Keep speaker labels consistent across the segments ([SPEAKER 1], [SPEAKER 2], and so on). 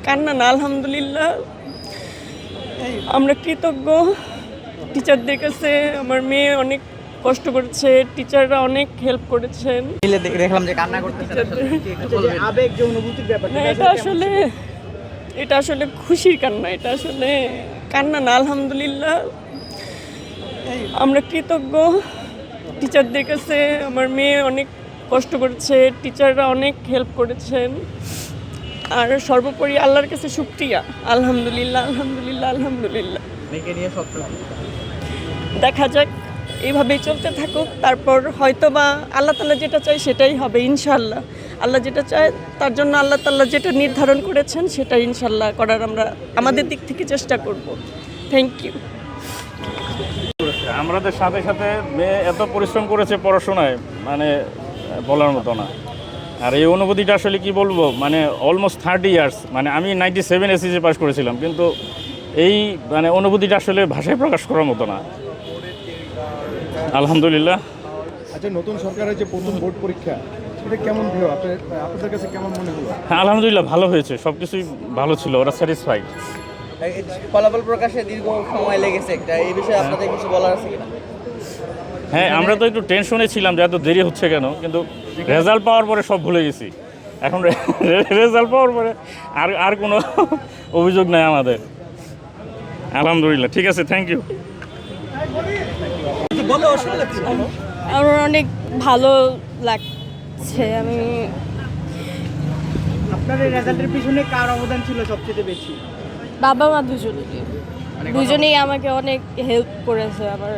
[SPEAKER 1] কান্না না, আলহামদুলিল্লাহ আমরা কৃতজ্ঞ টিচারদের কাছে। আমার মেয়ে অনেক কষ্ট করেছে, টিচাররা অনেক হেল্প করেছেন।
[SPEAKER 2] দেখলাম যে কান্না করতেছেন, আবেগ যে অনুভূতির ব্যাপার
[SPEAKER 1] না, এটা আসলে খুশির কান্না, এটা আসলে কান্না না, আলহামদুলিল্লাহ আমরা কৃতজ্ঞ টিচারদের কাছে। আমার মেয়ে অনেক কষ্ট করেছে, টিচাররা অনেক হেল্প করেছেন। আর সর্বোপরি আল্লাহর কাছে শুকরিয়া, আলহামদুলিল্লাহ আলহামদুলিল্লাহ আলহামদুলিল্লাহ। দেখা যাক, এইভাবেই চলতে থাকুক। তারপর হয়তো বা আল্লাহ তাআলা যেটা চায় সেটাই হবে ইনশাআল্লাহ। আল্লাহ যেটা চায় তার জন্য আল্লাহ তাআলা যেটা নির্ধারণ করেছেন সেটা ইনশাআল্লাহ করার আমরা আমাদের দিক থেকে চেষ্টা করব। Thank you.
[SPEAKER 3] আমাদের সাথে সাথে মেয়ে এত পরিশ্রম করেছে পড়াশোনায়, মানে বলার মতো না। আর এই অনুভূতিটা আসলে কি বলবো, মানে অলমোস্ট 30 ইয়ার্স, মানে আমি 97 এসএসসি পাস করেছিলাম, কিন্তু এই মানে অনুভূতিটা আসলে ভাষায় প্রকাশ করার মতো না। আলহামদুলিল্লাহ।
[SPEAKER 4] আচ্ছা, নতুন সরকারের যে প্রথম বোর্ড পরীক্ষা, এটা কেমন হলো আপনাদের কাছে, কেমন মনে হলো?
[SPEAKER 3] হ্যাঁ, আলহামদুলিল্লাহ ভালো হয়েছে, সব কিছুই ভালো ছিল, ওরা স্যাটিসফাইড।
[SPEAKER 2] ফলাফল প্রকাশে দীর্ঘ সময় লেগেছে, একটা এই বিষয়ে আপনাদের কিছু বলার আছে কিনা?
[SPEAKER 3] হ্যাঁ, আমরা তো একটু টেনশনে ছিলাম যে এত দেরি হচ্ছে কেন, কিন্তু রেজাল্ট পাওয়ার পরে সব ভুলে গেছি। এখন রেজাল্ট পাওয়ার পরে আর কোনো অভিযোগ নাই আমাদের। আলহামদুলিল্লাহ, ঠিক আছে, থ্যাংক ইউ।
[SPEAKER 1] আমার অনেক ভালো লাগছে। আমি
[SPEAKER 2] আপনার এই রেজাল্টের পিছনে কার অবদান ছিল সবচেয়ে বেশি?
[SPEAKER 1] বাবা মা দুজনেই আমাকে অনেক হেল্প করেছে আমার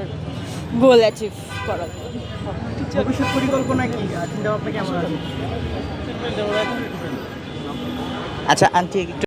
[SPEAKER 1] গোল অ্যাচিভ করার।
[SPEAKER 2] ভবিষ্যৎ পরিকল্পনা কি, চিন্তা ভাবনা কেমন আছে? আচ্ছা আন্টি একটু